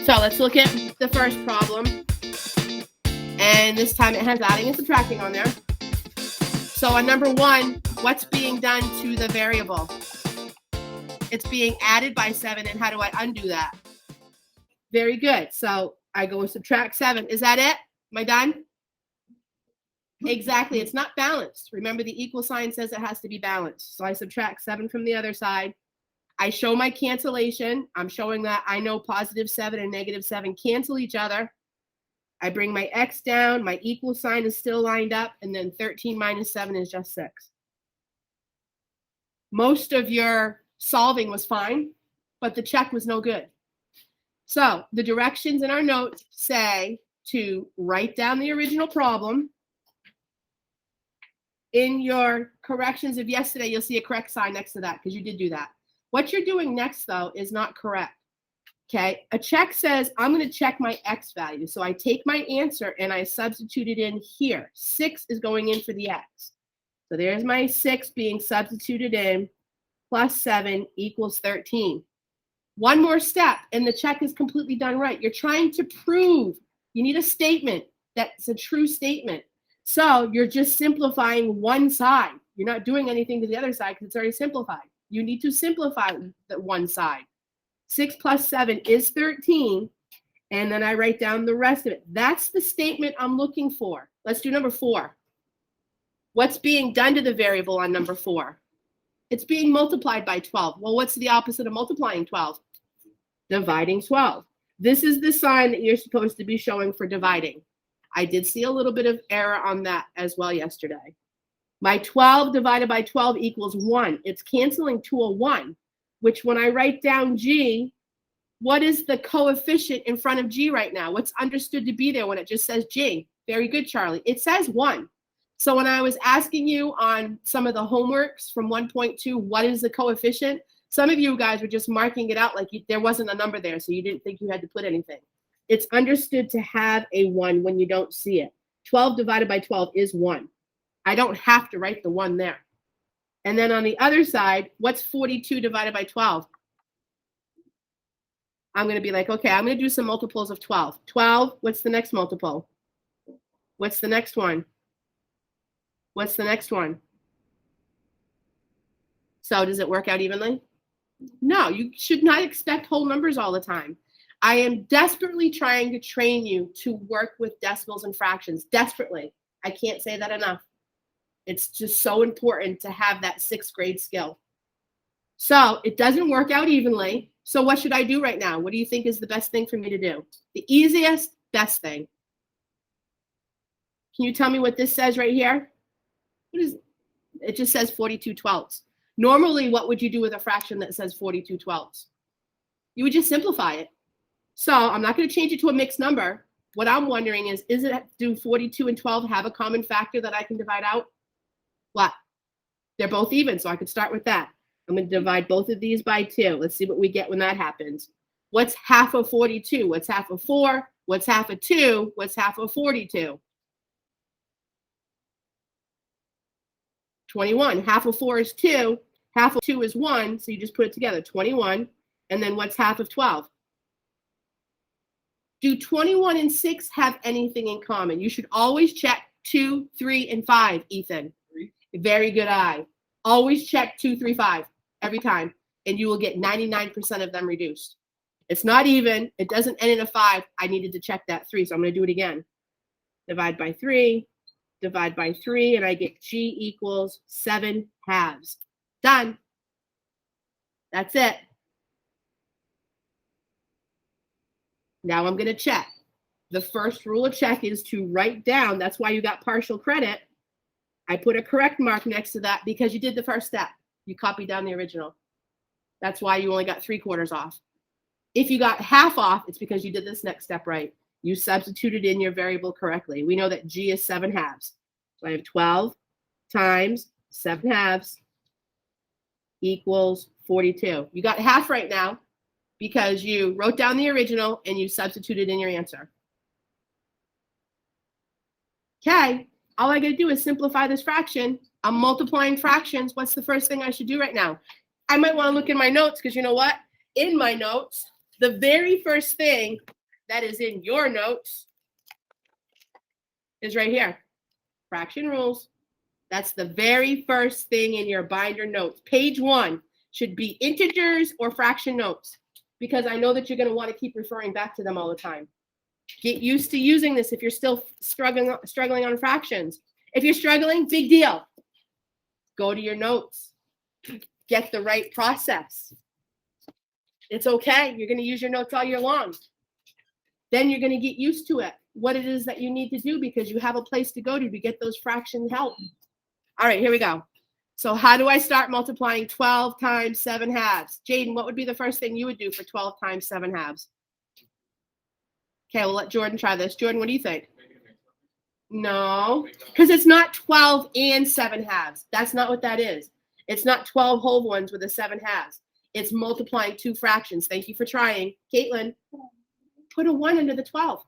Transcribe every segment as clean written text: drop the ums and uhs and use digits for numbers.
So let's look at the first problem. And this time it has adding and subtracting on there. So on number 1, what's being done to the variable? It's being added by 7, and how do I undo that? Very good. So I go subtract 7. Is that it? Am I done? Exactly. It's not balanced. Remember, the equal sign says it has to be balanced. So I subtract 7 from the other side. I show my cancellation. I'm showing that I know positive 7 and negative 7 cancel each other. I bring my x down. My equal sign is still lined up. And then 13 minus 7 is just 6. Most of your solving was fine, but the check was no good. So the directions in our notes say to write down the original problem. In your corrections of yesterday, you'll see a correct sign next to that because you did do that. What you're doing next, though, is not correct. Okay, a check says I'm going to check my x value. So I take my answer and I substitute it in here. 6 is going in for the x. So there's my 6 being substituted in, plus 7 equals 13. One more step, and the check is completely done right. You're trying to prove. You need a statement that's a true statement. So you're just simplifying one side. You're not doing anything to the other side because it's already simplified. You need to simplify the one side. 6 plus 7 is 13, and then I write down the rest of it. That's the statement I'm looking for. Let's do number 4. What's being done to the variable on number 4? It's being multiplied by 12. Well, what's the opposite of multiplying 12? Dividing 12. This is the sign that you're supposed to be showing for dividing. I did see a little bit of error on that as well yesterday. My 12 divided by 12 equals 1. It's canceling to a 1, which when I write down G, what is the coefficient in front of G right now? What's understood to be there when it just says G? Very good, Charlie. It says 1. So when I was asking you on some of the homeworks from 1.2, what is the coefficient? Some of you guys were just marking it out like there wasn't a number there, so you didn't think you had to put anything. It's understood to have a 1 when you don't see it. 12 divided by 12 is 1. I don't have to write the 1 there. And then on the other side, what's 42 divided by 12? I'm going to be like, okay, I'm going to do some multiples of 12. 12, what's the next multiple? What's the next one? What's the next one? So does it work out evenly? No, you should not expect whole numbers all the time. I am desperately trying to train you to work with decimals and fractions. Desperately. I can't say that enough. It's just so important to have that 6th grade skill. So it doesn't work out evenly. So what should I do right now? What do you think is the best thing for me to do? The easiest, best thing. Can you tell me what this says right here? What is it? It just says 42 twelfths. Normally, what would you do with a fraction that says 42 twelfths? You would just simplify it. So I'm not going to change it to a mixed number. What I'm wondering is do 42 and 12 have a common factor that I can divide out? What? They're both even, so I could start with that. I'm going to divide both of these by 2. Let's see what we get when that happens. What's half of 42? What's half of 4? What's half of 2? What's half of 42? 21. Half of 4 is 2. Half of 2 is 1, so you just put it together. 21. And then what's half of 12? Do 21 and 6 have anything in common? You should always check 2, 3, and 5, Ethan. Very good eye. Always check 2, 3, 5 every time, and you will get 99% of them reduced. It's not even. It doesn't end in a 5. I needed to check that 3, so I'm going to do it again. Divide by 3, divide by 3, and I get G equals 7 halves. Done. That's it. Now I'm going to check. The first rule of check is to write down. That's why you got partial credit. I put a correct mark next to that because you did the first step. You copied down the original. That's why you only got 3/4 off. If you got half off, it's because you did this next step right. You substituted in your variable correctly. We know that G is 7 halves. So I have 12 times 7 halves equals 42. You got half right now because you wrote down the original and you substituted in your answer. Okay, all I got to do is simplify this fraction. I'm multiplying fractions. What's the first thing I should do right now? I might want to look in my notes because you know what? In my notes, the very first thing that is in your notes is right here. Fraction rules. That's the very first thing in your binder notes. Page 1 should be integers or fraction notes, because I know that you're going to want to keep referring back to them all the time. Get used to using this if you're still struggling on fractions. If you're struggling, big deal. Go to your notes. Get the right process. It's okay. You're going to use your notes all year long. Then you're going to get used to it, what it is that you need to do, because you have a place to go to get those fraction help. All right, here we go. So how do I start multiplying 12 times 7 halves? Jaden, what would be the first thing you would do for 12 times 7 halves? Okay, we'll let Jordan try this. Jordan, what do you think? No, because it's not 12 and 7 halves. That's not what that is. It's not 12 whole ones with a 7 halves. It's multiplying 2 fractions. Thank you for trying. Caitlin, put a 1 under the 12.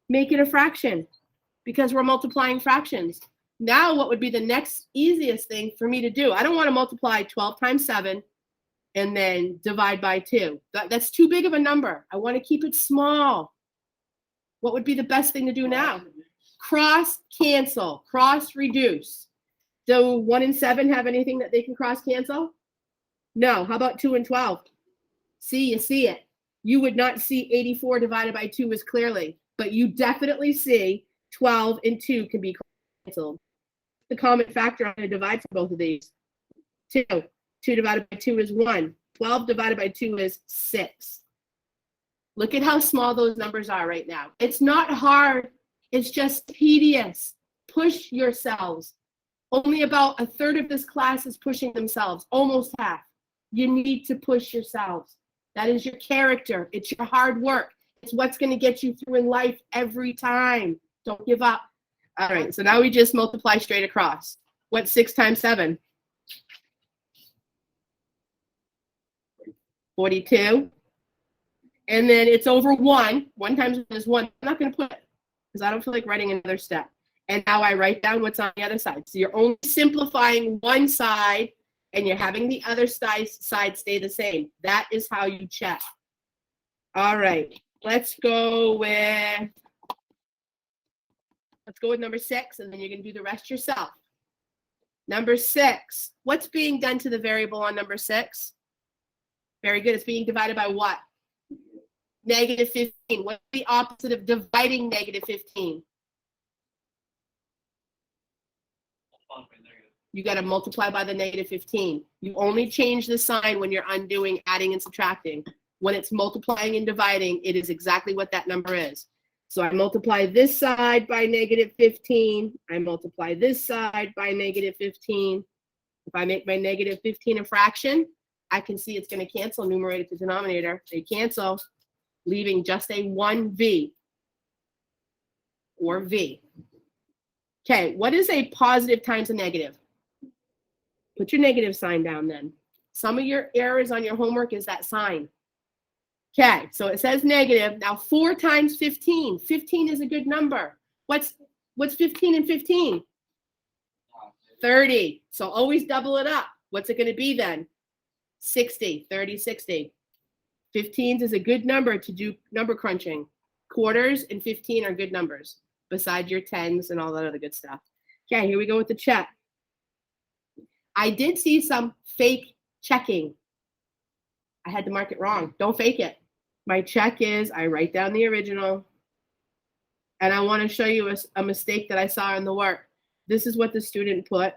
Make it a fraction, because we're multiplying fractions. Now, what would be the next easiest thing for me to do? I don't want to multiply 12 times 7 and then divide by 2. That's too big of a number. I want to keep it small. What would be the best thing to do now? Cross cancel, cross reduce. Do 1 and 7 have anything that they can cross cancel? No. How about 2 and 12? See, you see it. You would not see 84 divided by 2 as clearly, but you definitely see 12 and 2 can be canceled. The common factor I'm going to divide for both of these. 2. 2 divided by 2 is 1. 12 divided by 2 is 6. Look at how small those numbers are right now. It's not hard. It's just tedious. Push yourselves. Only about a third of this class is pushing themselves, almost half. You need to push yourselves. That is your character. It's your hard work. It's what's going to get you through in life every time. Don't give up. All right, so now we just multiply straight across. What's 6 times 7? 42. And then it's over 1. 1 times 1 is 1. I'm not going to put it because I don't feel like writing another step. And now I write down what's on the other side. So you're only simplifying one side, and you're having the other side stay the same. That is how you check. All right, let's go with number 6, and then you're going to do the rest yourself. Number 6. What's being done to the variable on number 6? Very good. It's being divided by what? Negative 15. What's the opposite of dividing negative 15? You got to multiply by the negative 15. You only change the sign when you're undoing adding and subtracting. When it's multiplying and dividing, it is exactly what that number is. So I multiply this side by negative 15. I multiply this side by negative 15. If I make my negative 15 a fraction, I can see it's going to cancel numerator to denominator. They cancel, leaving just a 1v or v. Okay, what is a positive times a negative? Put your negative sign down then. Some of your errors on your homework is that sign. Okay, so it says negative. Now 4 times 15. 15 is a good number. What's 15 and 15? 30. So always double it up. What's it going to be then? 60. 30, 60. 15 is a good number to do number crunching. Quarters and 15 are good numbers, besides your tens and all that other good stuff. Okay, here we go with the check. I did see some fake checking. I had to mark it wrong. Don't fake it. My check is I write down the original, and I want to show you a mistake that I saw in the work. This is what the student put.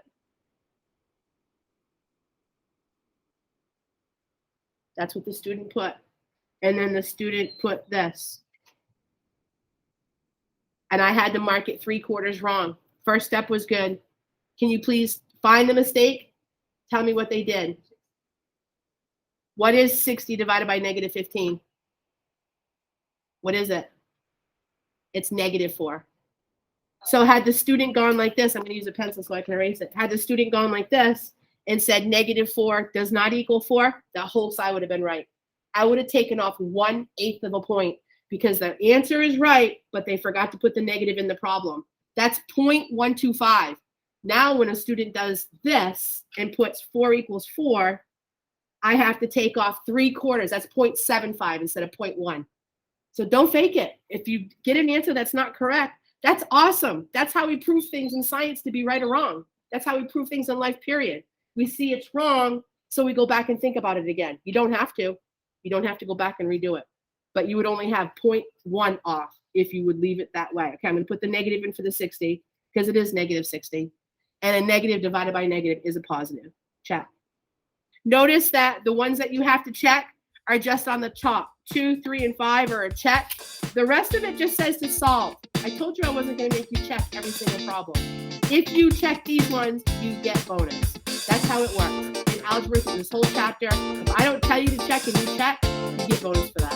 That's what the student put. And then the student put this. And I had to mark it 3/4 wrong. First step was good. Can you please find the mistake? Tell me what they did. What is 60 divided by negative 15? What is it? It's negative 4. So had the student gone like this, I'm going to use a pencil so I can erase it. Had the student gone like this and said negative 4 does not equal 4, that whole side would have been right. I would have taken off 1/8 of a point because the answer is right, but they forgot to put the negative in the problem. That's 0.125. Now when a student does this and puts 4 equals 4, I have to take off 3/4. That's 0.75 instead of 0.1. So don't fake it. If you get an answer that's not correct, that's awesome. That's how we prove things in science to be right or wrong. That's how we prove things in life, period. We see it's wrong, so we go back and think about it again. You don't have to. You don't have to go back and redo it. But you would only have 0.1 off if you would leave it that way. Okay, I'm going to put the negative in for the 60 because it is negative 60. And a negative divided by negative is a positive. Check. Notice that the ones that you have to check are just on the top. 2, 3, and 5 are a check. The rest of it just says to solve. I told you I wasn't going to make you check every single problem. If you check these ones, you get bonus. That's how it works. In algebra, through this whole chapter, if I don't tell you to check and you check, you get bonus for that.